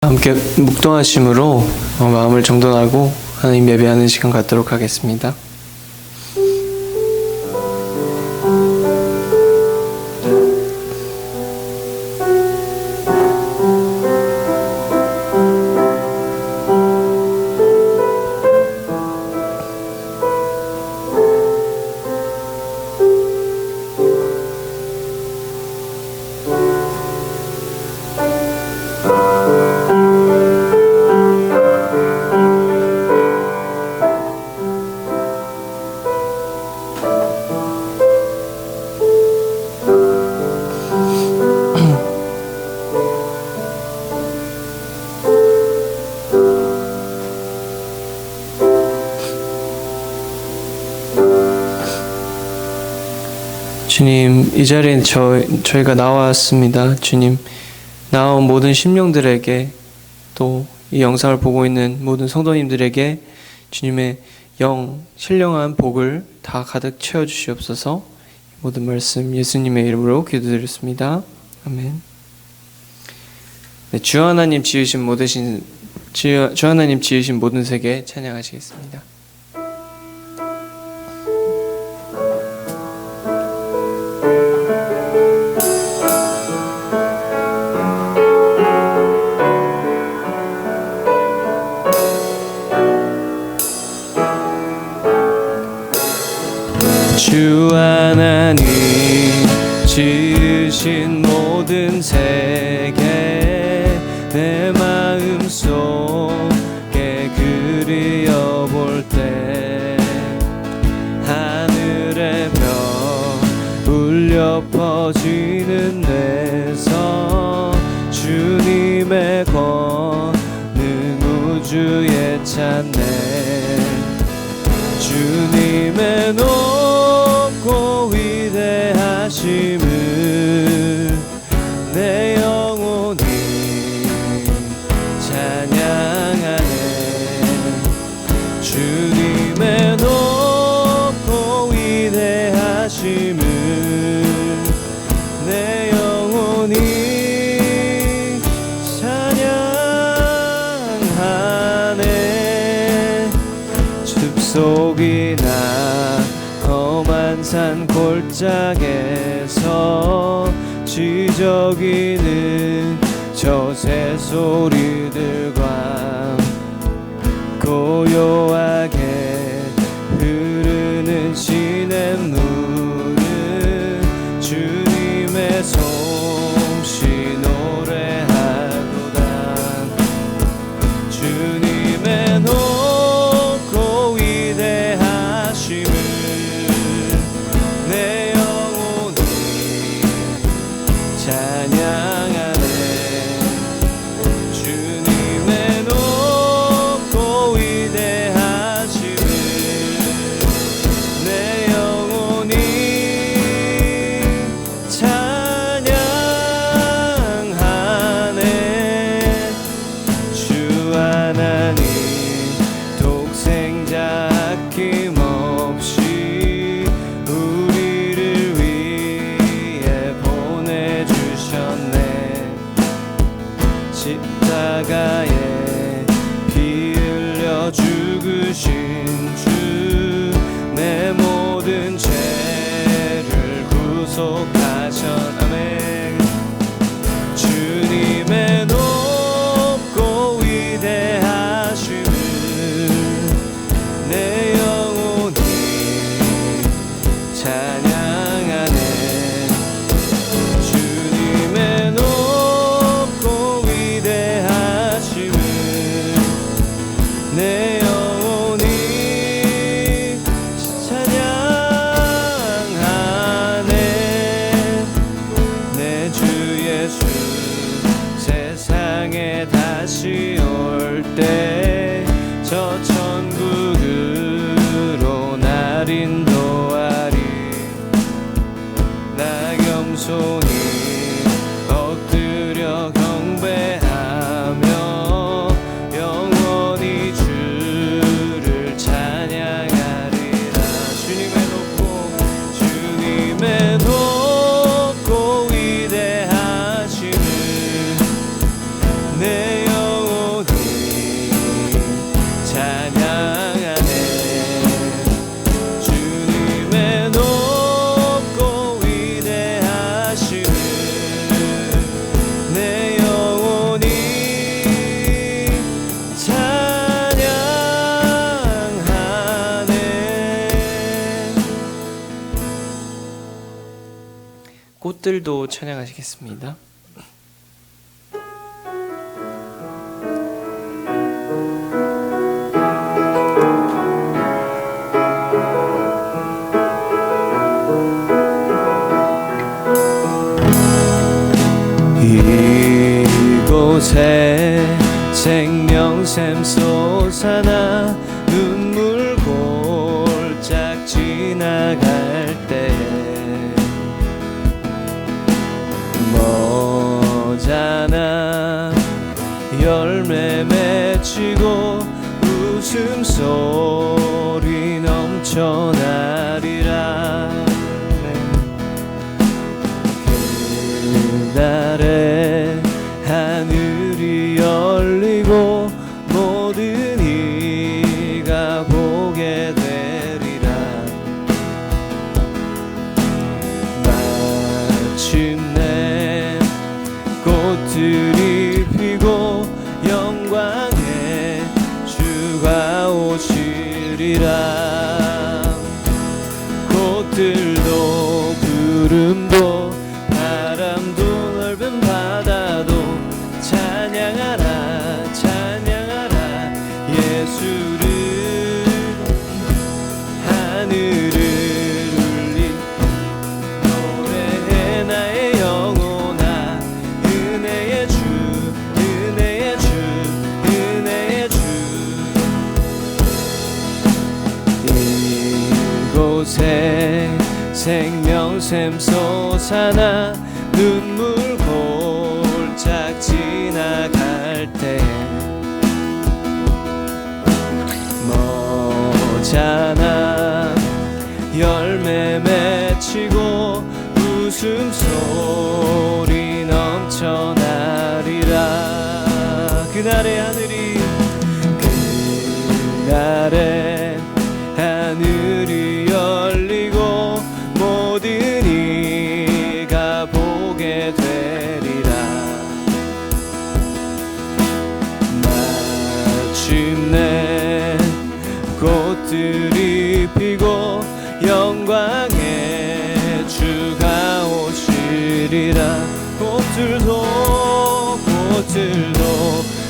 함께 묵동하심으로 마음을 정돈하고 하나님 예배하는 시간 갖도록 하겠습니다. 주님, 이 자리에 저희가 나왔습니다. 주님, 나온 모든 심령들에게, 또 이 영상을 보고 있는 모든 성도님들에게 주님의 신령한 복을 다 가득 채워주시옵소서. 모든 말씀 예수님의 이름으로 기도드렸습니다. 아멘. 네, 주 하나님 지으신 모든 세계 찬양하시겠습니다. 주 하나님 지으신 모든 세계 내 마음속에 그리어볼 때 하늘의 별 울려 퍼지는 데서 주님의 권능 우주에 찬네. 주님의 높고 위대하심을 내 영혼이 찬양하네. 주님의 높고 위대하심을 내 영혼이 찬양하네. 숲속이나 험한 산 골짜기에서 지저귀는 저 새소리들과 고요하게 흐르는 시냇물은 주님의 솜씨 노래하도다. 주님의 높고 위대하심을 내 영혼이 찬양하네. 주님의 높고 위대하심을 내 영혼이 찬양하네. 주 하나님 독생자 아낌없이 우리를 위해 보내주셨네. 십자가에 피 흘려 죽으신 주 내 모든 죄를 구속하셨네. 주님의 높고 위대하심을 내 영혼이 찬양하네. 주님의 높고 위대하심을 내 영혼이 찬양하네. 내 주 예수 세상에 다시 올 때 저 천국으로 날 인도하리. 나 겸손히 엎드려 경배하며 영원히 주를 찬양하리라. 주님의 높고 위대하심을 내 영혼이 꽃들도 찬양하시겠습니다. 이곳에 생명샘 솟아나 눈물 골짝 지나갈 때 머잖아 열매 맺히고 웃음소리 넘쳐나리라. 그날에 하늘이 열리고 모든 이가 보게 되리라. 마침내 꽃들이 피고 영광의 주가 오시리라. 꽃들도 구름도 바람도 넓은 바다도 찬양하라 찬양하라 예수를. 하늘을 울리 노래해 나의 영혼아 은혜의 주 은혜의 주 은혜의 주. 이곳에 생명샘 솟아나 눈물 골짝 지나갈 때 머잖아 열매 맺히고 웃음소리 넘쳐나리라. 그날의 하늘이 열리고 모든 이가 보게 되리라. 마침내 꽃들이 피고 영광의 주가 오시리라. 꽃들도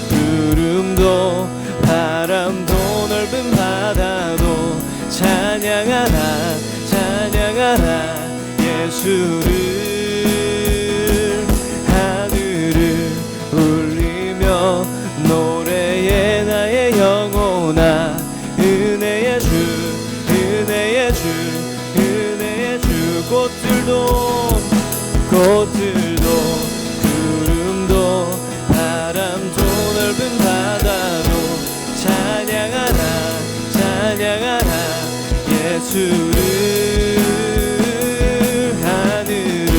구름도 바람도 넓은 바다도 찬양하라 찬양하라 예수를. 하늘을 울리며 노래해 나의 영혼아 은혜의 주 은혜의 주 은혜의 주. 꽃들도 구름도 바람도 넓은 바다도 찬양하라 찬양하라 예수를. 하늘을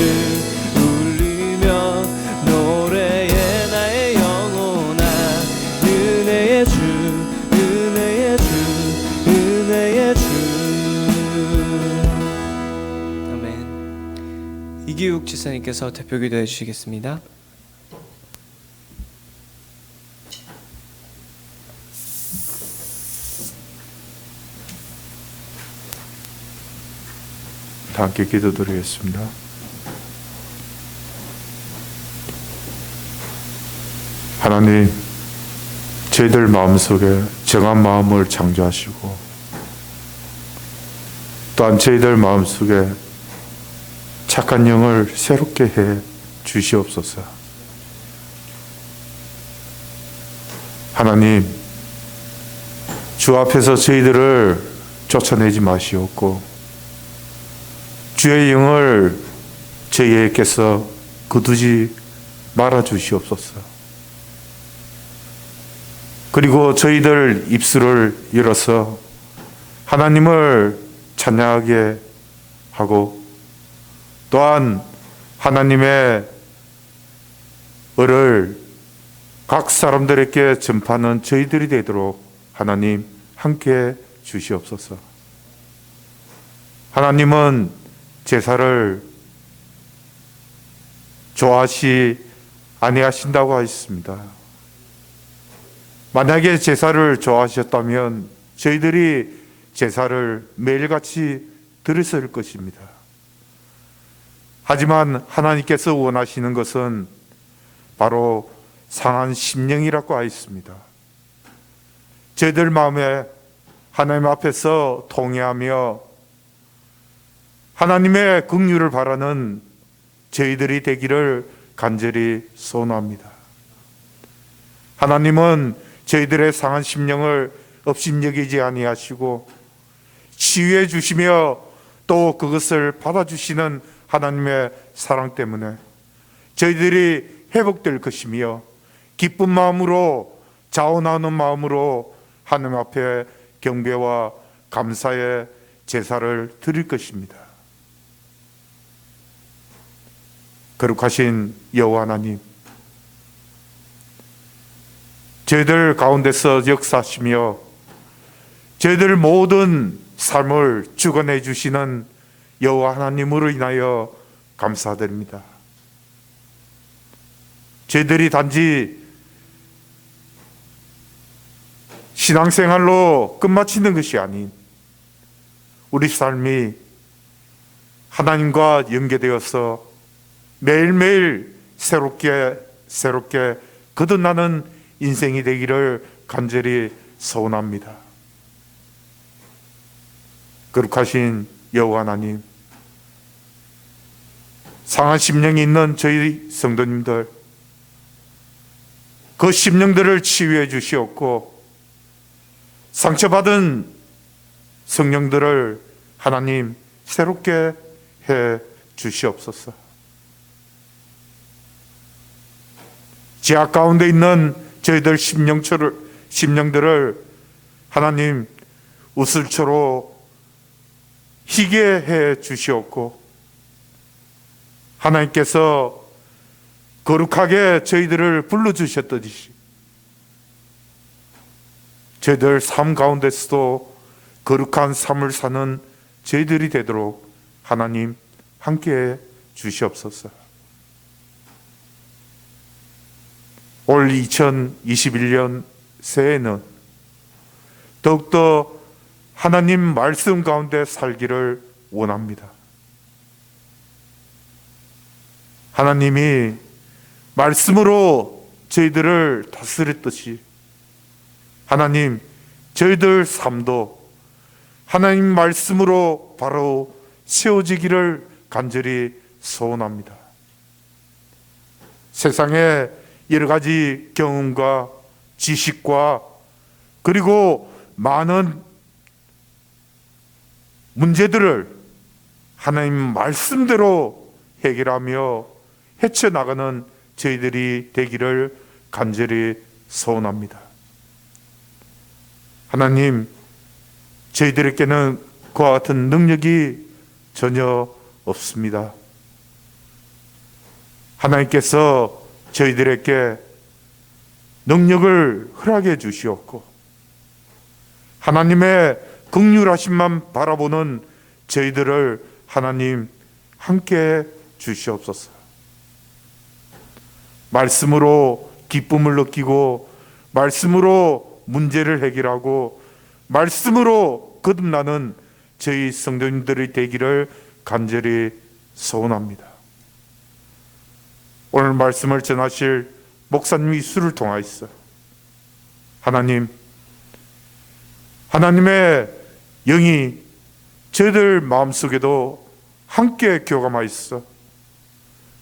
울리며 노래해 나의 영혼아 은혜의 주 은혜의 주 은혜의 주. 아멘. 이기욱 지사님께서 대표 기도해 주시겠습니다. 함께 기도드리겠습니다. 하나님, 저희들 마음속에 정한 마음을 창조하시고 또한 저희들 마음속에 착한 영을 새롭게 해 주시옵소서. 하나님, 주 앞에서 저희들을 쫓아내지 마시옵고 주의 영을 저희에게서 거두지 말아 주시옵소서. 그리고 저희들 입술을 열어서 하나님을 찬양하게 하고 또한 하나님의 을을 각 사람들에게 전파하는 저희들이 되도록 하나님 함께 주시옵소서. 하나님은 제사를 좋아하시 아니하신다고 하셨습니다. 만약에 제사를 좋아하셨다면 저희들이 제사를 매일같이 드렸을 것입니다. 하지만 하나님께서 원하시는 것은 바로 상한 심령이라고 하였습니다. 저희들 마음에 하나님 앞에서 통회하며 하나님의 긍휼을 바라는 저희들이 되기를 간절히 소원합니다. 하나님은 저희들의 상한 심령을 업신여기지 아니하시고 치유해 주시며 또 그것을 받아주시는 하나님의 사랑 때문에 저희들이 회복될 것이며 기쁜 마음으로 자원하는 마음으로 하나님 앞에 경배와 감사의 제사를 드릴 것입니다. 거룩하신 여호와 하나님, 저희들 가운데서 역사하시며 저희들 모든 삶을 주관해 주시는 여호와 하나님으로 인하여 감사드립니다. 저희들이 단지 신앙생활로 끝마치는 것이 아닌 우리 삶이 하나님과 연계되어서 매일매일 새롭게 거듭나는 인생이 되기를 간절히 소원합니다. 거룩하신 여호와 하나님, 상한 심령이 있는 저희 성도님들, 그 심령들을 치유해 주시옵고 상처받은 성령들을 하나님 새롭게 해 주시옵소서. 제약 가운데 있는 저희들 심령들을 하나님 우슬초로 희게 해 주시옵고 하나님께서 거룩하게 저희들을 불러주셨듯이 저희들 삶 가운데서도 거룩한 삶을 사는 저희들이 되도록 하나님 함께해 주시옵소서. 올 2021년 새해에는 더욱더 하나님 말씀 가운데 살기를 원합니다. 하나님이 말씀으로 저희들을 다스렸듯이 하나님 저희들 삶도 하나님 말씀으로 바로 세워지기를 간절히 소원합니다. 세상에 여러 가지 경험과 지식과 그리고 많은 문제들을 하나님 말씀대로 해결하며 헤쳐나가는 저희들이 되기를 간절히 소원합니다. 하나님, 저희들에게는 그와 같은 능력이 전혀 없습니다. 하나님께서 저희들에게 능력을 허락해 주시옵고 하나님의 긍휼하심만 바라보는 저희들을 하나님 함께 주시옵소서. 말씀으로 기쁨을 느끼고 말씀으로 문제를 해결하고 말씀으로 거듭나는 저희 성도님들이 되기를 간절히 소원합니다. 오늘 말씀을 전하실 목사님 이수를 통하여서 하나님의 영이 저희들 마음속에도 함께 교감하여서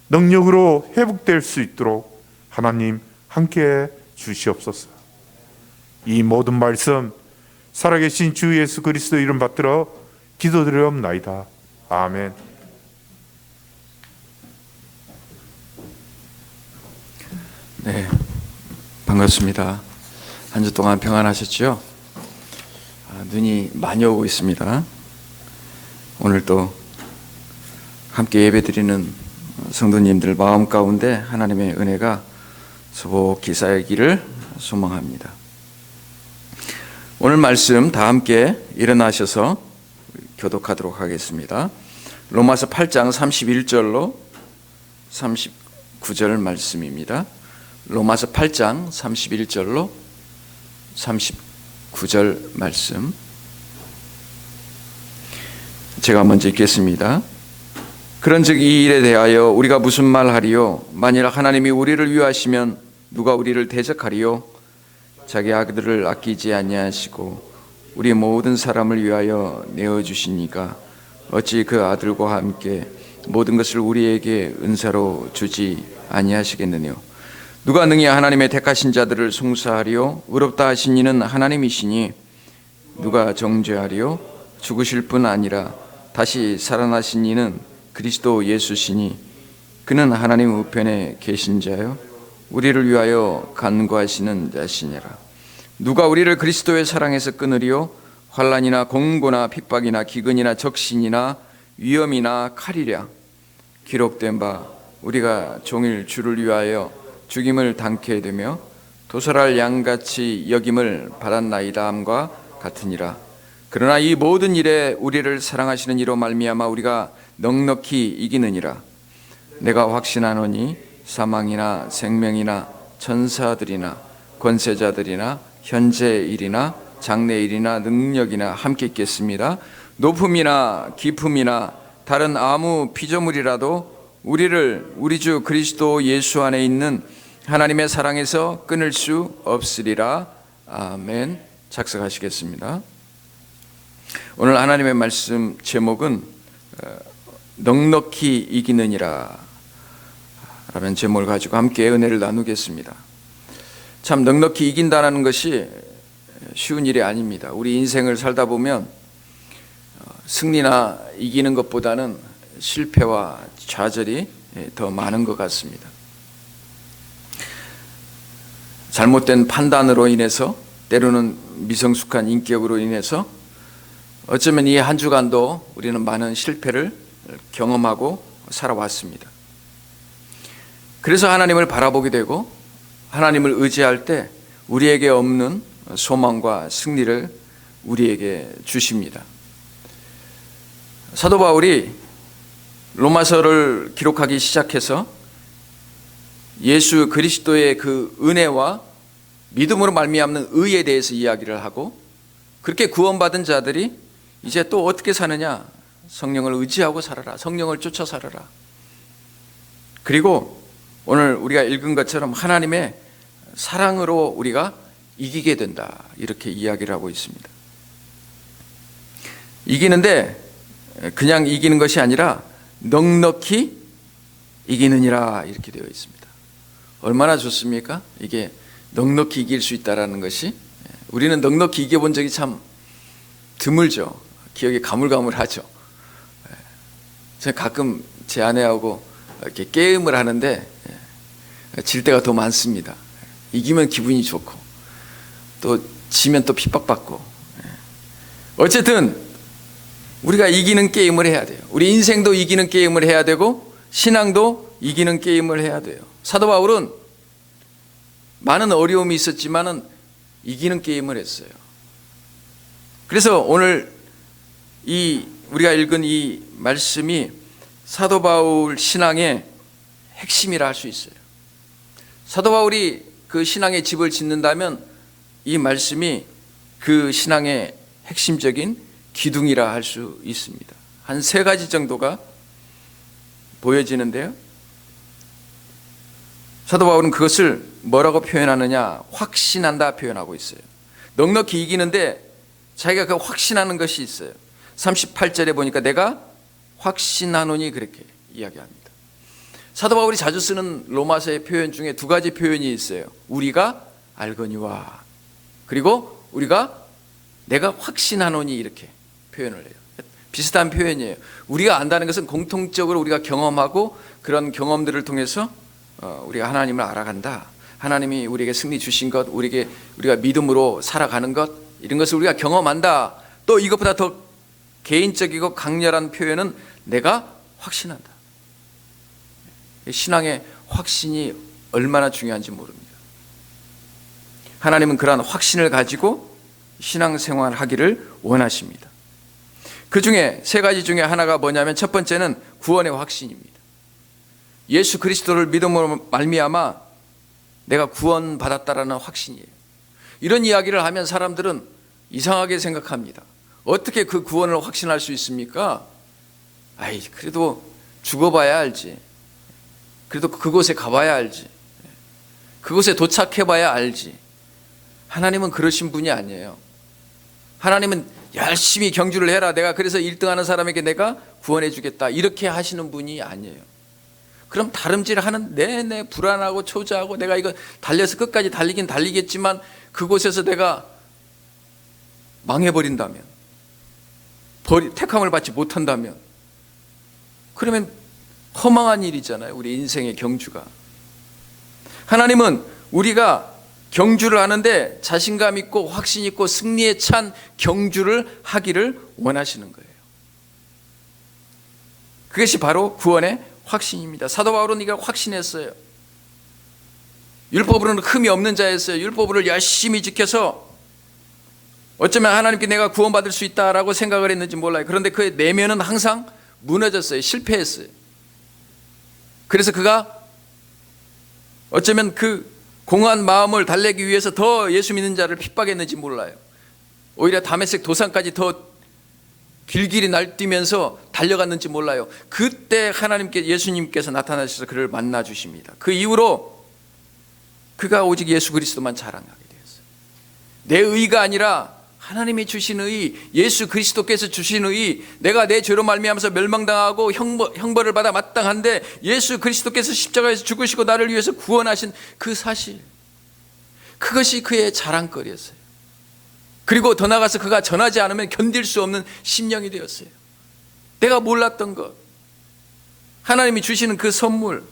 능력으로 회복될 수 있도록 하나님 함께 주시옵소서. 이 모든 말씀 살아계신 주 예수 그리스도 이름 받들어 기도드리옵나이다. 아멘. 네, 반갑습니다. 한 주 동안 평안하셨죠? 눈이 많이 오고 있습니다. 오늘 또 함께 예배드리는 성도님들 마음 가운데 하나님의 은혜가 소복히 쌓이기를 소망합니다. 오늘 말씀 다 함께 일어나셔서 교독하도록 하겠습니다. 로마서 8장 31절로 39절 말씀입니다. 로마서 8장 31절로 39절 말씀 제가 먼저 읽겠습니다. 그런즉 이 일에 대하여 우리가 무슨 말하리요? 만일 하나님이 우리를 위하시면 누가 우리를 대적하리요? 자기 아들을 아끼지 아니하시고 우리 모든 사람을 위하여 내어주시니까 어찌 그 아들과 함께 모든 것을 우리에게 은사로 주지 아니하시겠느냐? 누가 능히 하나님의 택하신 자들을 송사하리요? 의롭다 하신 이는 하나님이시니 누가 정죄하리요? 죽으실 뿐 아니라 다시 살아나신 이는 그리스도 예수시니 그는 하나님 우편에 계신 자요 우리를 위하여 간구하시는 자시니라. 누가 우리를 그리스도의 사랑에서 끊으리요? 환난이나 공고나 핍박이나 기근이나 적신이나 위험이나 칼이랴. 기록된 바 우리가 종일 주를 위하여 죽임을 당케 되며 도살할 양같이 여김을 받았나이다 함과 같으니라. 그러나 이 모든 일에 우리를 사랑하시는 이로 말미암아 우리가 넉넉히 이기느니라. 내가 확신하노니 사망이나 생명이나 천사들이나 권세자들이나 현재 일이나 장래 일이나 능력이나 함께 있겠습니다. 높음이나 깊음이나 다른 아무 피조물이라도 우리를 우리 주 그리스도 예수 안에 있는 하나님의 사랑에서 끊을 수 없으리라. 아멘. 작성하시겠습니다. 오늘 하나님의 말씀 제목은 넉넉히 이기느니라 라는 제목을 가지고 함께 은혜를 나누겠습니다. 참 넉넉히 이긴다는 것이 쉬운 일이 아닙니다. 우리 인생을 살다 보면 승리나 이기는 것보다는 실패와 좌절이 더 많은 것 같습니다. 잘못된 판단으로 인해서 때로는 미성숙한 인격으로 인해서 어쩌면 이 한 주간도 우리는 많은 실패를 경험하고 살아왔습니다. 그래서 하나님을 바라보게 되고 하나님을 의지할 때 우리에게 없는 소망과 승리를 우리에게 주십니다. 사도 바울이 로마서를 기록하기 시작해서 예수 그리스도의 그 은혜와 믿음으로 말미암는 의에 대해서 이야기를 하고 그렇게 구원받은 자들이 이제 또 어떻게 사느냐? 성령을 의지하고 살아라. 성령을 쫓아 살아라. 그리고 오늘 우리가 읽은 것처럼 하나님의 사랑으로 우리가 이기게 된다. 이렇게 이야기를 하고 있습니다. 이기는데 그냥 이기는 것이 아니라 넉넉히 이기느니라 이렇게 되어 있습니다. 얼마나 좋습니까? 이게 넉넉히 이길 수 있다는 것이. 우리는 넉넉히 이겨본 적이 참 드물죠. 기억이 가물가물하죠. 제가 가끔 제 아내하고 이렇게 게임을 하는데 질 때가 더 많습니다. 이기면 기분이 좋고 또 지면 또 핍박받고. 어쨌든 우리가 이기는 게임을 해야 돼요. 우리 인생도 이기는 게임을 해야 되고 신앙도 이기는 게임을 해야 돼요. 사도 바울은 많은 어려움이 있었지만은 이기는 게임을 했어요. 그래서 오늘 우리가 읽은 이 말씀이 사도 바울 신앙의 핵심이라 할 수 있어요. 사도 바울이 그 신앙의 집을 짓는다면 이 말씀이 그 신앙의 핵심적인 기둥이라 할 수 있습니다. 한 3가지 정도가 보여지는데요. 사도 바울은 그것을 뭐라고 표현하느냐? 확신한다 표현하고 있어요. 넉넉히 이기는데 자기가 그 확신하는 것이 있어요. 38절에 보니까 내가 확신하노니 그렇게 이야기합니다. 사도 바울이 자주 쓰는 로마서의 표현 중에 2가지 표현이 있어요. 우리가 알거니와 그리고 내가 확신하노니 이렇게 표현을 해요. 비슷한 표현이에요. 우리가 안다는 것은 공통적으로 우리가 경험하고 그런 경험들을 통해서 우리가 하나님을 알아간다. 하나님이 우리에게 승리 주신 것, 우리가 믿음으로 살아가는 것, 이런 것을 우리가 경험한다. 또 이것보다 더 개인적이고 강렬한 표현은 내가 확신한다. 신앙의 확신이 얼마나 중요한지 모릅니다. 하나님은 그러한 확신을 가지고 신앙생활을 하기를 원하십니다. 그 중에 3가지 중에 하나가 뭐냐면 첫 번째는 구원의 확신입니다. 예수 그리스도를 믿음으로 말미암아 내가 구원받았다라는 확신이에요. 이런 이야기를 하면 사람들은 이상하게 생각합니다. 어떻게 그 구원을 확신할 수 있습니까? 그래도 죽어봐야 알지. 그래도 그곳에 가봐야 알지. 그곳에 도착해봐야 알지. 하나님은 그러신 분이 아니에요. 하나님은 열심히 경주를 해라, 내가 그래서 1등하는 사람에게 내가 구원해 주겠다, 이렇게 하시는 분이 아니에요. 그럼 다름질하는 내내 불안하고 초조하고 내가 이거 달려서 끝까지 달리긴 달리겠지만 그곳에서 내가 망해버린다면, 택함을 받지 못한다면, 그러면 허망한 일이잖아요, 우리 인생의 경주가. 하나님은 우리가 경주를 하는데 자신감 있고 확신 있고 승리에 찬 경주를 하기를 원하시는 거예요. 그것이 바로 구원의 확신입니다. 사도 바울은 이걸 확신했어요. 율법으로는 흠이 없는 자였어요. 율법을 열심히 지켜서 어쩌면 하나님께 내가 구원받을 수 있다라고 생각을 했는지 몰라요. 그런데 그의 내면은 항상 무너졌어요. 실패했어요. 그래서 그가 어쩌면 그 공한 마음을 달래기 위해서 더 예수 믿는 자를 핍박했는지 몰라요. 오히려 다메섹 도상까지 더 길길이 날뛰면서 달려갔는지 몰라요. 그때 예수님께서 나타나셔서 그를 만나 주십니다. 그 이후로 그가 오직 예수 그리스도만 자랑하게 되었어요. 내 의가 아니라 하나님이 주신 의, 예수 그리스도께서 주신 의, 내가 내 죄로 말미암아서 멸망당하고 형벌을 받아 마땅한데 예수 그리스도께서 십자가에서 죽으시고 나를 위해서 구원하신 그 사실, 그것이 그의 자랑거리였어요. 그리고 더 나아가서 그가 전하지 않으면 견딜 수 없는 심령이 되었어요. 내가 몰랐던 것, 하나님이 주시는 그 선물,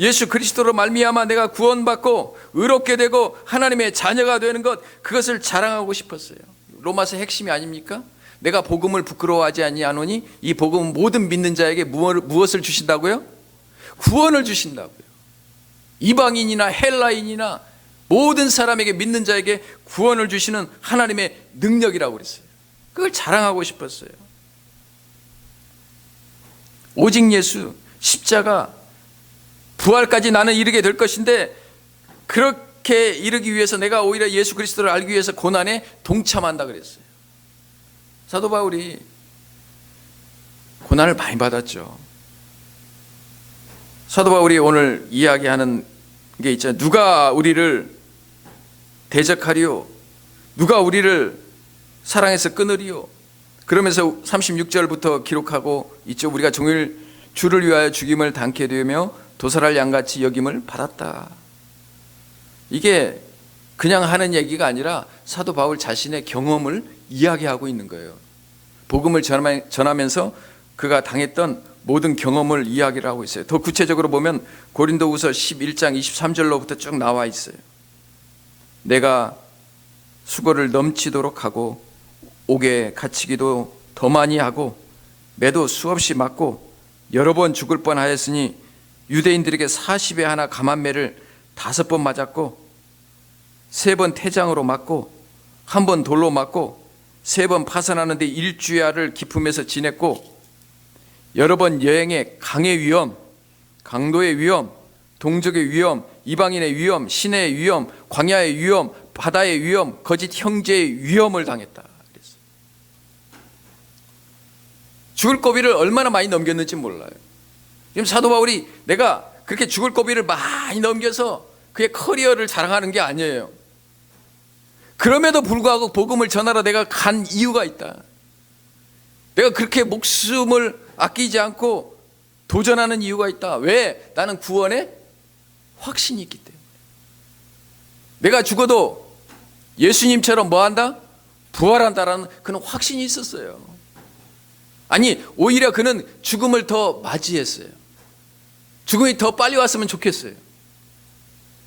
예수 그리스도로 말미암아 내가 구원받고 의롭게 되고 하나님의 자녀가 되는 것, 그것을 자랑하고 싶었어요. 로마서 핵심이 아닙니까? 내가 복음을 부끄러워하지 아니하노니 이 복음은 모든 믿는 자에게 무엇을 주신다고요? 구원을 주신다고요. 이방인이나 헬라인이나 모든 사람에게, 믿는 자에게 구원을 주시는 하나님의 능력이라고 그랬어요. 그걸 자랑하고 싶었어요. 오직 예수, 십자가, 부활까지 나는 이르게 될 것인데, 그렇게 이르기 위해서 내가 오히려 예수 그리스도를 알기 위해서 고난에 동참한다 그랬어요. 사도 바울이 고난을 많이 받았죠. 사도 바울이 오늘 이야기하는 게 있잖아요. 누가 우리를 대적하리요? 누가 우리를 사랑해서 끊으리요? 그러면서 36절부터 기록하고 있죠. 우리가 종일 주를 위하여 죽임을 당케 되며 도살할 양같이 여김을 받았다. 이게 그냥 하는 얘기가 아니라 사도 바울 자신의 경험을 이야기하고 있는 거예요. 복음을 전하면서 그가 당했던 모든 경험을 이야기를 하고 있어요. 더 구체적으로 보면 고린도후서 11장 23절로부터 쭉 나와 있어요. 내가 수고를 넘치도록 하고 옥에 갇히기도 더 많이 하고 매도 수없이 맞고 여러 번 죽을 뻔하였으니 유대인들에게 40에 하나 감한매를 5번 맞았고 3번 태장으로 맞고 1번 돌로 맞고 3번 파산하는데 일주야를 기품에서 지냈고 여러 번 여행에 강의 위험, 강도의 위험, 동족의 위험, 이방인의 위험, 시내의 위험, 광야의 위험, 바다의 위험, 거짓 형제의 위험을 당했다 그랬어요. 죽을 고비를 얼마나 많이 넘겼는지 몰라요. 지금 사도 바울이 내가 그렇게 죽을 고비를 많이 넘겨서 그의 커리어를 자랑하는 게 아니에요. 그럼에도 불구하고 복음을 전하러 내가 간 이유가 있다. 내가 그렇게 목숨을 아끼지 않고 도전하는 이유가 있다. 왜? 나는 구원의 확신이 있기 때문에. 내가 죽어도 예수님처럼 뭐한다? 부활한다라는 그런 확신이 있었어요. 아니, 오히려 그는 죽음을 더 맞이했어요. 죽음이 더 빨리 왔으면 좋겠어요.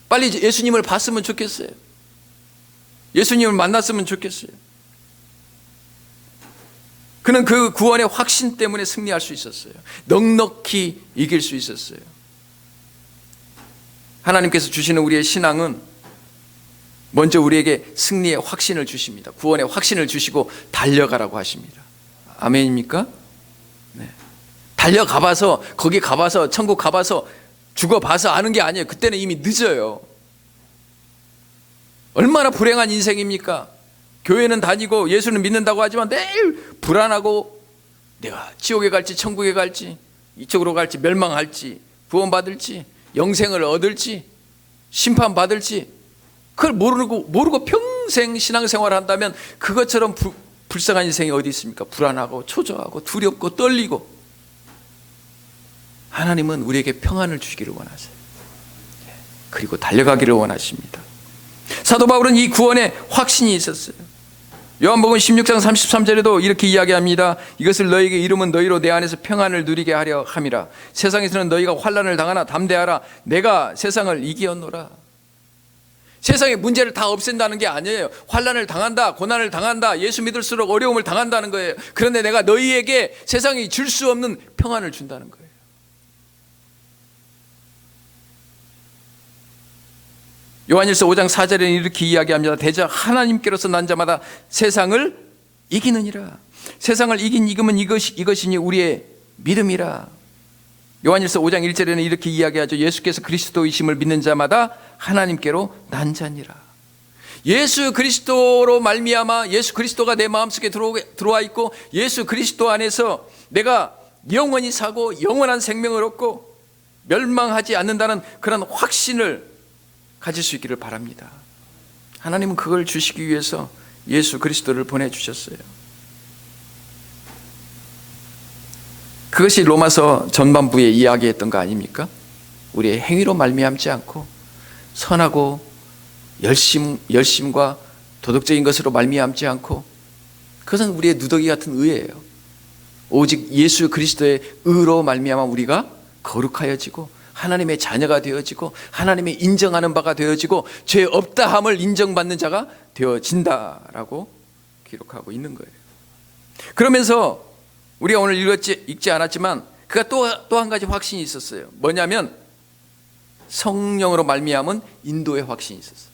빨리 예수님을 봤으면 좋겠어요. 예수님을 만났으면 좋겠어요. 그는 그 구원의 확신 때문에 승리할 수 있었어요. 넉넉히 이길 수 있었어요. 하나님께서 주시는 우리의 신앙은 먼저 우리에게 승리의 확신을 주십니다. 구원의 확신을 주시고 달려가라고 하십니다. 아멘입니까? 네. 달려가봐서, 거기 가봐서, 천국 가봐서, 죽어봐서 아는 게 아니에요. 그때는 이미 늦어요. 얼마나 불행한 인생입니까? 교회는 다니고 예수는 믿는다고 하지만 매일 불안하고 내가 지옥에 갈지 천국에 갈지 이쪽으로 갈지, 멸망할지, 구원받을지, 영생을 얻을지, 심판받을지, 그걸 모르고 평생 신앙생활을 한다면 그것처럼 불쌍한 인생이 어디 있습니까? 불안하고 초조하고 두렵고 떨리고. 하나님은 우리에게 평안을 주시기를 원하세요. 그리고 달려가기를 원하십니다. 사도 바울은 이 구원에 확신이 있었어요. 요한복음 16장 33절에도 이렇게 이야기합니다. 이것을 너희에게 이름은 너희로 내 안에서 평안을 누리게 하려 함이라. 세상에서는 너희가 환난을 당하나 담대하라. 내가 세상을 이기었노라. 세상의 문제를 다 없앤다는 게 아니에요. 환난을 당한다, 고난을 당한다, 예수 믿을수록 어려움을 당한다는 거예요. 그런데 내가 너희에게 세상이 줄 수 없는 평안을 준다는 거예요. 요한일서 5장 4절에는 이렇게 이야기합니다. 대저 하나님께로서 난 자마다 세상을 이기느니라. 세상을 이기면 이것이니 우리의 믿음이라. 요한일서 5장 1절에는 이렇게 이야기하죠. 예수께서 그리스도이심을 믿는 자마다 하나님께로 난 자니라. 예수 그리스도로 말미암아 예수 그리스도가 내 마음속에 들어와 있고 예수 그리스도 안에서 내가 영원히 사고 영원한 생명을 얻고 멸망하지 않는다는 그런 확신을 가질 수 있기를 바랍니다. 하나님은 그걸 주시기 위해서 예수 그리스도를 보내주셨어요. 그것이 로마서 전반부에 이야기했던 거 아닙니까? 우리의 행위로 말미암지 않고 선하고 열심과 도덕적인 것으로 말미암지 않고, 그것은 우리의 누더기 같은 의예요. 오직 예수 그리스도의 의로 말미암아 우리가 거룩하여지고 하나님의 자녀가 되어지고 하나님의 인정하는 바가 되어지고 죄 없다함을 인정받는 자가 되어진다라고 기록하고 있는 거예요. 그러면서 우리가 오늘 읽지 않았지만 그가 또 한 가지 확신이 있었어요. 뭐냐면 성령으로 말미암은 인도의 확신이 있었어요.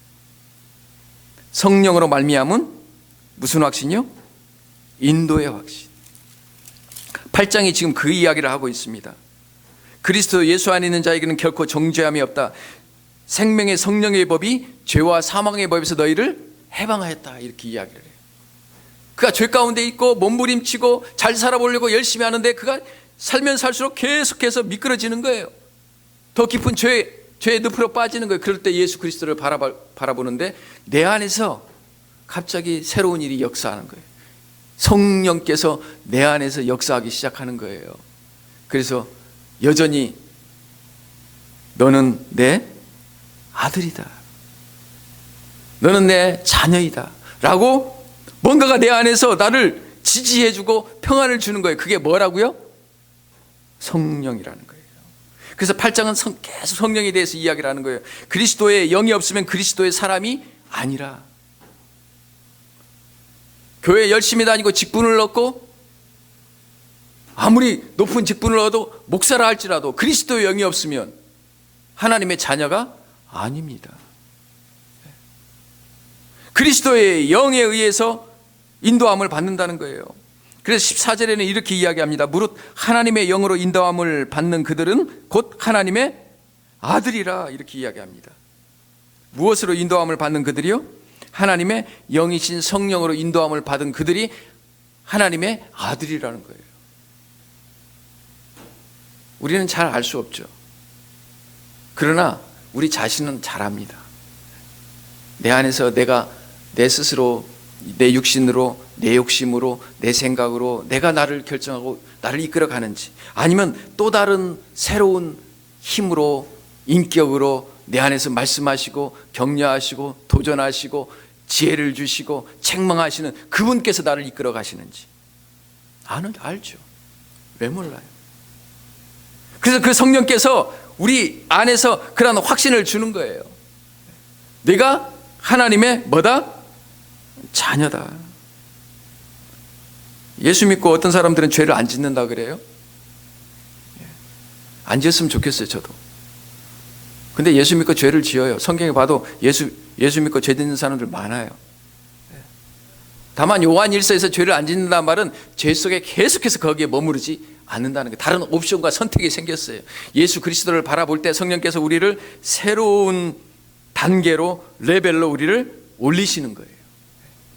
성령으로 말미암은 무슨 확신이요? 인도의 확신. 8장이 지금 그 이야기를 하고 있습니다. 그리스도 예수 안에 있는 자에게는 결코 정죄함이 없다. 생명의 성령의 법이 죄와 사망의 법에서 너희를 해방하였다. 이렇게 이야기를 해요. 그가 죄 가운데 있고 몸부림치고 잘 살아보려고 열심히 하는데 그가 살면 살수록 계속해서 미끄러지는 거예요. 더 깊은 죄의 늪으로 빠지는 거예요. 그럴 때 예수 그리스도를 바라보는데 내 안에서 갑자기 새로운 일이 역사하는 거예요. 성령께서 내 안에서 역사하기 시작하는 거예요. 그래서 여전히 너는 내 아들이다, 너는 내 자녀이다 라고 뭔가가 내 안에서 나를 지지해주고 평안을 주는 거예요. 그게 뭐라고요? 성령이라는 거예요. 그래서 8장은 계속 성령에 대해서 이야기를 하는 거예요. 그리스도의 영이 없으면 그리스도의 사람이 아니라. 교회 열심히 다니고 직분을 얻고 아무리 높은 직분을 얻어 목사라 할지라도 그리스도의 영이 없으면 하나님의 자녀가 아닙니다. 그리스도의 영에 의해서 인도함을 받는다는 거예요. 그래서 14절에는 이렇게 이야기합니다. 무릇 하나님의 영으로 인도함을 받는 그들은 곧 하나님의 아들이라. 이렇게 이야기합니다. 무엇으로 인도함을 받는 그들이요? 하나님의 영이신 성령으로 인도함을 받은 그들이 하나님의 아들이라는 거예요. 우리는 잘 알 수 없죠. 그러나 우리 자신은 잘 압니다. 내 안에서 내가 내 스스로, 내 육신으로, 내 욕심으로, 내 생각으로 내가 나를 결정하고 나를 이끌어가는지, 아니면 또 다른 새로운 힘으로, 인격으로 내 안에서 말씀하시고 격려하시고 도전하시고 지혜를 주시고 책망하시는 그분께서 나를 이끌어 가시는지 알죠. 왜 몰라요? 그래서 그 성령께서 우리 안에서 그런 확신을 주는 거예요. 내가 하나님의 뭐다? 자녀다. 예수 믿고 어떤 사람들은 죄를 안 짓는다 그래요? 안 지었으면 좋겠어요. 저도. 근데 예수 믿고 죄를 지어요. 성경에 봐도 예수 믿고 죄 짓는 사람들 많아요. 다만 요한 1서에서 죄를 안 짓는다는 말은 죄 속에 계속해서 거기에 머무르지 않는다는 게, 다른 옵션과 선택이 생겼어요. 예수 그리스도를 바라볼 때 성령께서 우리를 새로운 단계로, 레벨로 우리를 올리시는 거예요.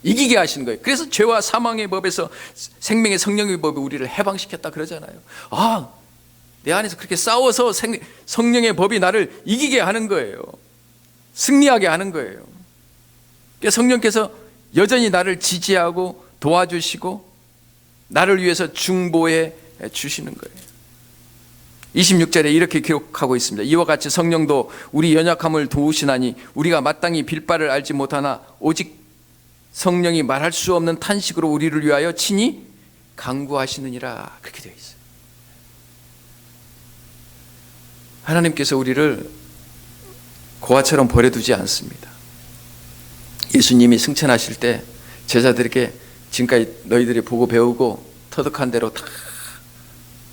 이기게 하시는 거예요. 그래서 죄와 사망의 법에서 생명의 성령의 법이 우리를 해방시켰다 그러잖아요. 내 안에서 그렇게 싸워서 성령의 법이 나를 이기게 하는 거예요. 승리하게 하는 거예요. 그러니까 성령께서 여전히 나를 지지하고 도와주시고 나를 위해서 중보해 주시는 거예요. 26절에 이렇게 기록하고 있습니다. 이와 같이 성령도 우리 연약함을 도우시나니 우리가 마땅히 빌 바를 알지 못하나 오직 성령이 말할 수 없는 탄식으로 우리를 위하여 친히 간구하시느니라. 그렇게 되어 있어요. 하나님께서 우리를 고아처럼 버려두지 않습니다. 예수님이 승천하실 때 제자들에게 지금까지 너희들이 보고 배우고 터득한 대로 다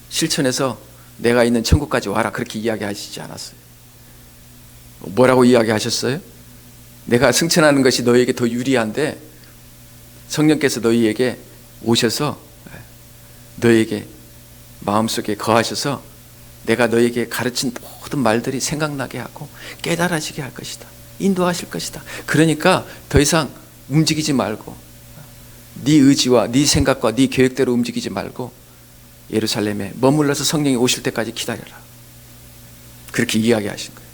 실천해서 내가 있는 천국까지 와라, 그렇게 이야기하시지 않았어요. 뭐라고 이야기하셨어요? 내가 승천하는 것이 너희에게 더 유리한데 성령께서 너희에게 오셔서 너희에게 마음속에 거하셔서 내가 너희에게 가르친 모든 말들이 생각나게 하고 깨달아지게 할 것이다. 인도하실 것이다. 그러니까 더 이상 움직이지 말고 네 의지와 네 생각과 네 계획대로 움직이지 말고 예루살렘에 머물러서 성령이 오실 때까지 기다려라. 그렇게 이야기하신 거예요.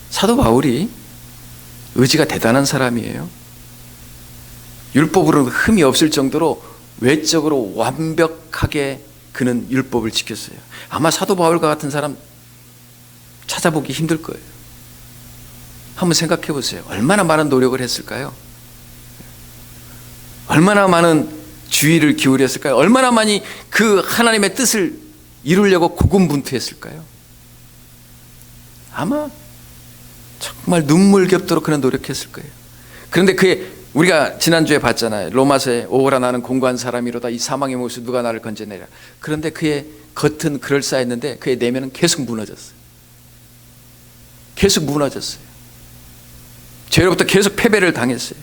사도 바울이 의지가 대단한 사람이에요. 율법으로는 흠이 없을 정도로 외적으로 완벽하게 그는 율법을 지켰어요. 아마 사도 바울과 같은 사람 찾아보기 힘들 거예요. 한번 생각해 보세요. 얼마나 많은 노력을 했을까요? 얼마나 많은 주의를 기울였을까요? 얼마나 많이 그 하나님의 뜻을 이루려고 고군분투했을까요? 아마 정말 눈물겹도록 그는 노력했을 거예요. 그런데 그의 우리가 지난주에 봤잖아요. 로마서에 오호라 나는 공고한 사람이로다 이 사망의 못에서 누가 나를 건져내랴. 그런데 그의 겉은 그럴싸했는데 그의 내면은 계속 무너졌어요. 계속 무너졌어요. 죄로부터 계속 패배를 당했어요.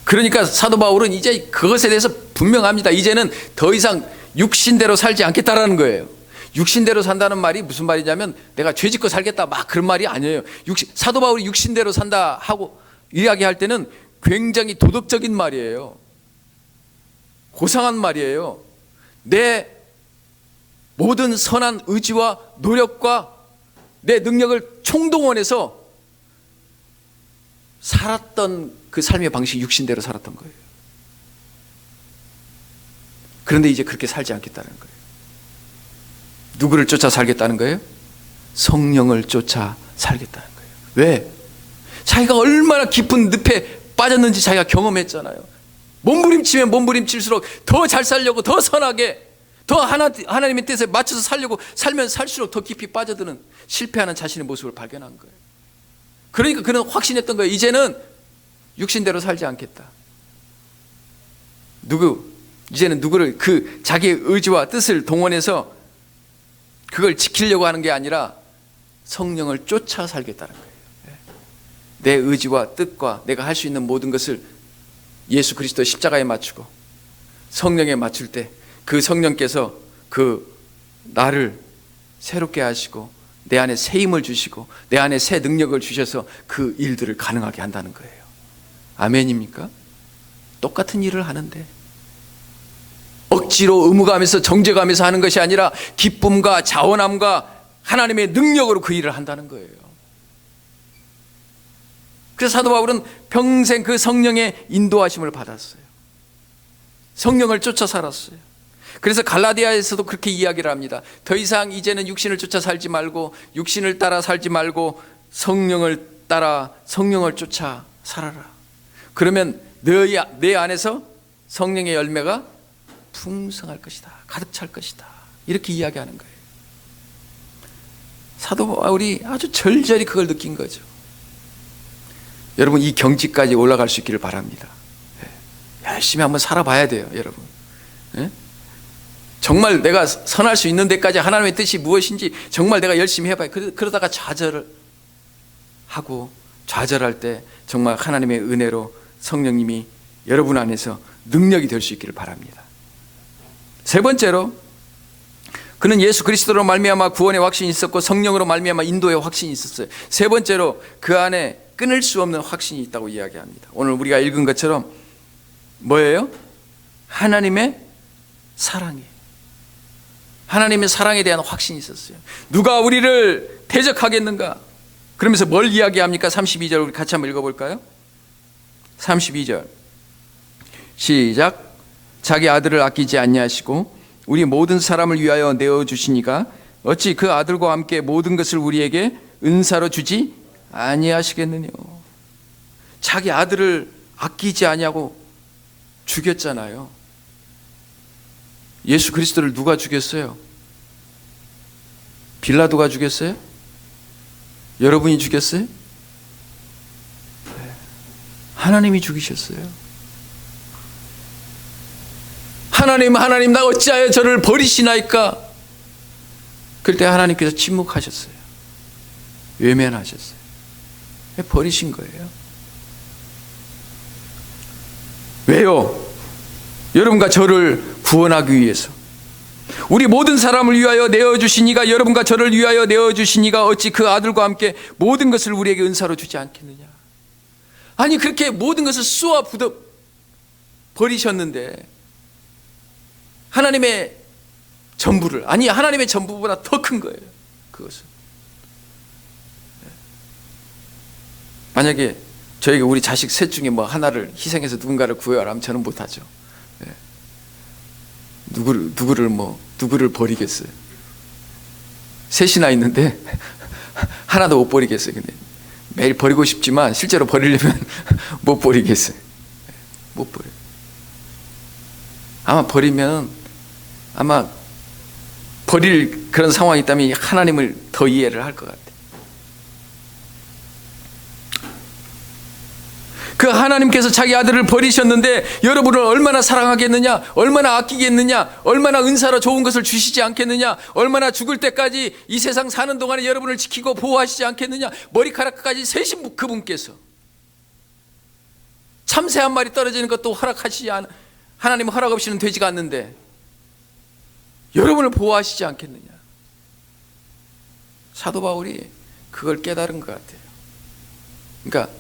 그러니까 사도 바울은 이제 그것에 대해서 분명합니다. 이제는 더 이상 육신대로 살지 않겠다라는 거예요. 육신대로 산다는 말이 무슨 말이냐면 내가 죄 짓고 살겠다 막 그런 말이 아니에요. 사도 바울이 육신대로 산다 하고 이야기할 때는 굉장히 도덕적인 말이에요. 고상한 말이에요. 내 모든 선한 의지와 노력과 내 능력을 총동원해서 살았던 그 삶의 방식이 육신대로 살았던 거예요. 그런데 이제 그렇게 살지 않겠다는 거예요. 누구를 쫓아 살겠다는 거예요? 성령을 쫓아 살겠다는 거예요. 왜? 자기가 얼마나 깊은 늪에 빠졌는지 자기가 경험했잖아요. 몸부림치면 몸부림칠수록 더 잘 살려고 더 선하게 더 하나님의 뜻에 맞춰서 살려고 살면 살수록 더 깊이 빠져드는 실패하는 자신의 모습을 발견한 거예요. 그러니까 그는 확신했던 거예요. 이제는 육신대로 살지 않겠다. 이제는 누구를 그 자기의 의지와 뜻을 동원해서 그걸 지키려고 하는 게 아니라 성령을 쫓아 살겠다는 거예요. 내 의지와 뜻과 내가 할 수 있는 모든 것을 예수 그리스도 십자가에 맞추고 성령에 맞출 때 그 성령께서 그 나를 새롭게 하시고 내 안에 새 힘을 주시고 내 안에 새 능력을 주셔서 그 일들을 가능하게 한다는 거예요. 아멘입니까? 똑같은 일을 하는데 억지로 의무감에서 정죄감에서 하는 것이 아니라 기쁨과 자원함과 하나님의 능력으로 그 일을 한다는 거예요. 그래서 사도 바울은 평생 그 성령의 인도하심을 받았어요. 성령을 쫓아 살았어요. 그래서 갈라디아에서도 그렇게 이야기를 합니다. 더 이상 이제는 육신을 쫓아 살지 말고 육신을 따라 살지 말고 성령을 따라 성령을 쫓아 살아라. 그러면 내 안에서 성령의 열매가 풍성할 것이다. 가득 찰 것이다. 이렇게 이야기하는 거예요. 사도 바울이 아주 절절히 그걸 느낀 거죠. 여러분 이 경지까지 올라갈 수 있기를 바랍니다. 열심히 한번 살아봐야 돼요, 여러분. 정말 내가 선할 수 있는 데까지 하나님의 뜻이 무엇인지 정말 내가 열심히 해봐요. 그러다가 좌절을 하고 좌절할 때 정말 하나님의 은혜로 성령님이 여러분 안에서 능력이 될 수 있기를 바랍니다. 세 번째로 그는 예수 그리스도로 말미암아 구원의 확신이 있었고 성령으로 말미암아 인도의 확신이 있었어요. 세 번째로 그 안에 끊을 수 없는 확신이 있다고 이야기합니다. 오늘 우리가 읽은 것처럼 뭐예요? 하나님의 사랑이에요. 하나님의 사랑에 대한 확신이 있었어요. 누가 우리를 대적하겠는가? 그러면서 뭘 이야기합니까? 32절 우리 같이 한번 읽어볼까요? 32절 시작. 자기 아들을 아끼지 아니하시고 우리 모든 사람을 위하여 내어주시니가 어찌 그 아들과 함께 모든 것을 우리에게 은사로 주지 아니하시겠느냐. 자기 아들을 아끼지 아니하고 죽였잖아요. 예수 그리스도를 누가 죽였어요? 빌라도가 죽였어요? 여러분이 죽였어요? 하나님이 죽이셨어요. 하나님 나 어찌하여 저를 버리시나이까? 그때 하나님께서 침묵하셨어요. 외면하셨어요. 버리신 거예요. 왜요? 여러분과 저를 구원하기 위해서. 우리 모든 사람을 위하여 내어주시니가 여러분과 저를 위하여 내어주시니가 어찌 그 아들과 함께 모든 것을 우리에게 은사로 주지 않겠느냐. 아니 그렇게 모든 것을 쏘아 부어 버리셨는데 하나님의 전부를, 아니 하나님의 전부보다 더 큰 거예요. 그것은 만약에 저에게 우리 자식 셋 중에 뭐 하나를 희생해서 누군가를 구해라 하면 저는 못하죠. 누구를 버리겠어요? 셋이나 있는데 하나도 못 버리겠어요. 근데 매일 버리고 싶지만 실제로 버리려면 못 버리겠어요. 못 버려요. 아마 버리면 아마 버릴 그런 상황이 있다면 하나님을 더 이해를 할 것 같아요. 그 하나님께서 자기 아들을 버리셨는데 여러분을 얼마나 사랑하겠느냐, 얼마나 아끼겠느냐, 얼마나 은사로 좋은 것을 주시지 않겠느냐, 얼마나 죽을 때까지 이 세상 사는 동안에 여러분을 지키고 보호하시지 않겠느냐. 머리카락까지 세신 그분께서 참새 한 마리 떨어지는 것도 허락하시지 않, 하나님 허락 없이는 되지가 않는데 여러분을 보호하시지 않겠느냐. 사도 바울이 그걸 깨달은 것 같아요. 그러니까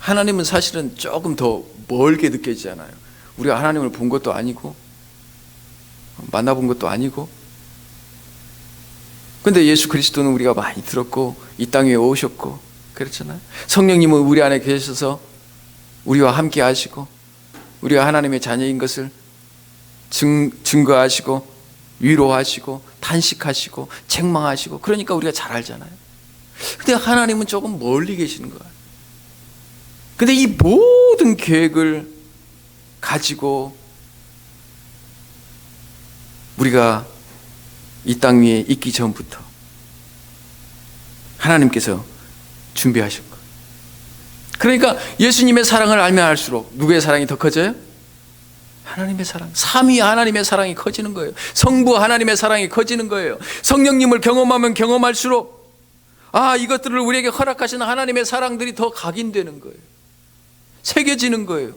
하나님은 사실은 조금 더 멀게 느껴지잖아요. 우리가 하나님을 본 것도 아니고 만나본 것도 아니고. 근데 예수 그리스도는 우리가 많이 들었고 이 땅에 오셨고 그렇잖아요. 성령님은 우리 안에 계셔서 우리와 함께 하시고 우리가 하나님의 자녀인 것을 증거하시고 위로하시고 단식하시고 책망하시고, 그러니까 우리가 잘 알잖아요. 근데 하나님은 조금 멀리 계시는 거예요. 근데 이 모든 계획을 가지고 우리가 이 땅 위에 있기 전부터 하나님께서 준비하신 거예요. 그러니까 예수님의 사랑을 알면 알수록 누구의 사랑이 더 커져요? 하나님의 사랑, 삼위 하나님의 사랑이 커지는 거예요. 성부 하나님의 사랑이 커지는 거예요. 성령님을 경험하면 경험할수록 이것들을 우리에게 허락하시는 하나님의 사랑들이 더 각인되는 거예요. 새겨지는 거예요.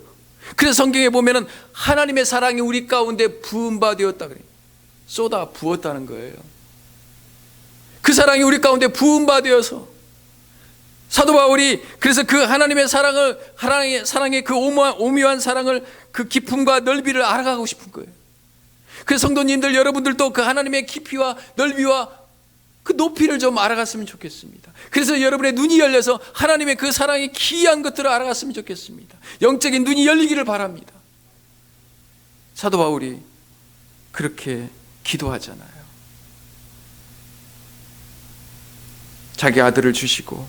그래서 성경에 보면은 하나님의 사랑이 우리 가운데 부은 바 되었다 그래요. 쏟아 부었다는 거예요. 그 사랑이 우리 가운데 부은 바 되어서 사도 바울이 그래서 그 하나님의 사랑을, 하나님의 사랑의 그 오묘한 사랑을, 그 깊음과 넓이를 알아가고 싶은 거예요. 그래서 성도님들 여러분들도 그 하나님의 깊이와 넓이와 그 높이를 좀 알아갔으면 좋겠습니다. 그래서 여러분의 눈이 열려서 하나님의 그 사랑의 기이한 것들을 알아갔으면 좋겠습니다. 영적인 눈이 열리기를 바랍니다. 사도 바울이 그렇게 기도하잖아요. 자기 아들을 주시고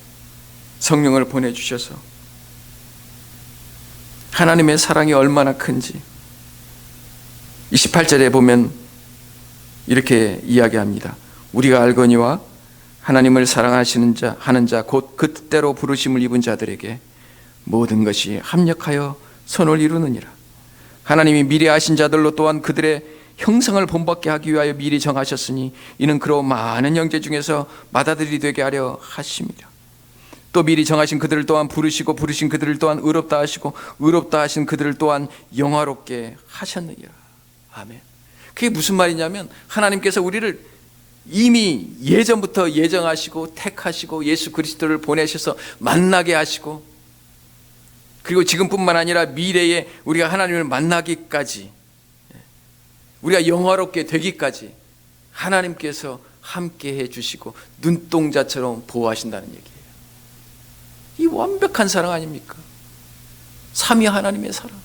성령을 보내주셔서 하나님의 사랑이 얼마나 큰지 28절에 보면 이렇게 이야기합니다. 우리가 알거니와 하나님을 사랑하시는 자, 하는 자, 곧 그 뜻대로 부르심을 입은 자들에게 모든 것이 합력하여 선을 이루느니라. 하나님이 미리 아신 자들로 또한 그들의 형상을 본받게 하기 위하여 미리 정하셨으니 이는 그로 많은 형제 중에서 맏아들이 되게 하려 하심이라. 또 미리 정하신 그들을 또한 부르시고 부르신 그들을 또한 의롭다 하시고 의롭다 하신 그들을 또한 영화롭게 하셨느니라. 아멘. 그게 무슨 말이냐면 하나님께서 우리를 이미 예전부터 예정하시고 택하시고 예수 그리스도를 보내셔서 만나게 하시고, 그리고 지금뿐만 아니라 미래에 우리가 하나님을 만나기까지, 우리가 영화롭게 되기까지 하나님께서 함께 해주시고 눈동자처럼 보호하신다는 얘기예요. 이 완벽한 사랑 아닙니까? 삼위 하나님의 사랑.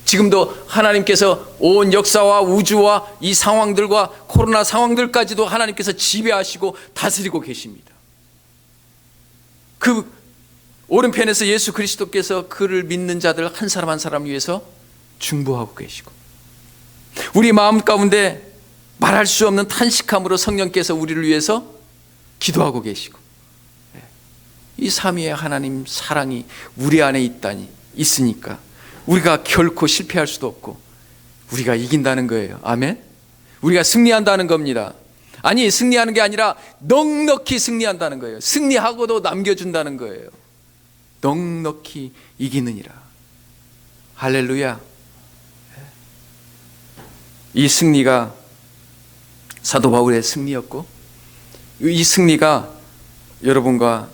지금도 하나님께서 온 역사와 우주와 이 상황들과 코로나 상황들까지도 하나님께서 지배하시고 다스리고 계십니다. 그 오른편에서 예수 그리스도께서 그를 믿는 자들 한 사람 한 사람 위해서 중보하고 계시고, 우리 마음 가운데 말할 수 없는 탄식함으로 성령께서 우리를 위해서 기도하고 계시고, 이 삼위의 하나님 사랑이 우리 안에 있으니까 우리가 결코 실패할 수도 없고 우리가 이긴다는 거예요. 아멘. 우리가 승리한다는 겁니다. 아니, 승리하는 게 아니라 넉넉히 승리한다는 거예요. 승리하고도 남겨준다는 거예요. 넉넉히 이기느니라. 할렐루야. 이 승리가 사도 바울의 승리였고, 이 승리가 여러분과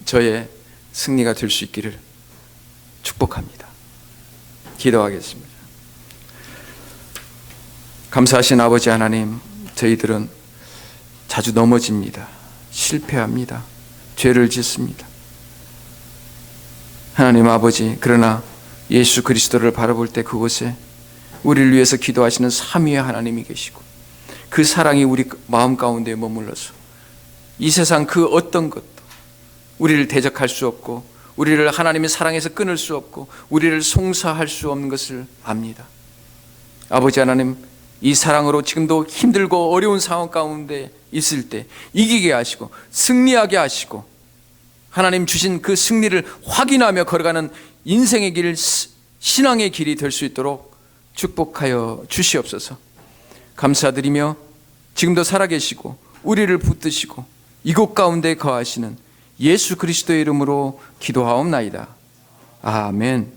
저의 승리가 될 수 있기를 축복합니다. 기도하겠습니다. 감사하신 아버지 하나님, 저희들은 자주 넘어집니다. 실패합니다. 죄를 짓습니다. 하나님 아버지, 그러나 예수 그리스도를 바라볼 때 그곳에 우리를 위해서 기도하시는 삼위의 하나님이 계시고, 그 사랑이 우리 마음 가운데 머물러서 이 세상 그 어떤 것도 우리를 대적할 수 없고, 우리를 하나님의 사랑에서 끊을 수 없고, 우리를 송사할 수 없는 것을 압니다. 아버지 하나님, 이 사랑으로 지금도 힘들고 어려운 상황 가운데 있을 때 이기게 하시고 승리하게 하시고, 하나님 주신 그 승리를 확인하며 걸어가는 인생의 길, 신앙의 길이 될 수 있도록 축복하여 주시옵소서. 감사드리며 지금도 살아계시고 우리를 붙드시고 이곳 가운데 거하시는 예수 그리스도의 이름으로 기도하옵나이다. 아멘.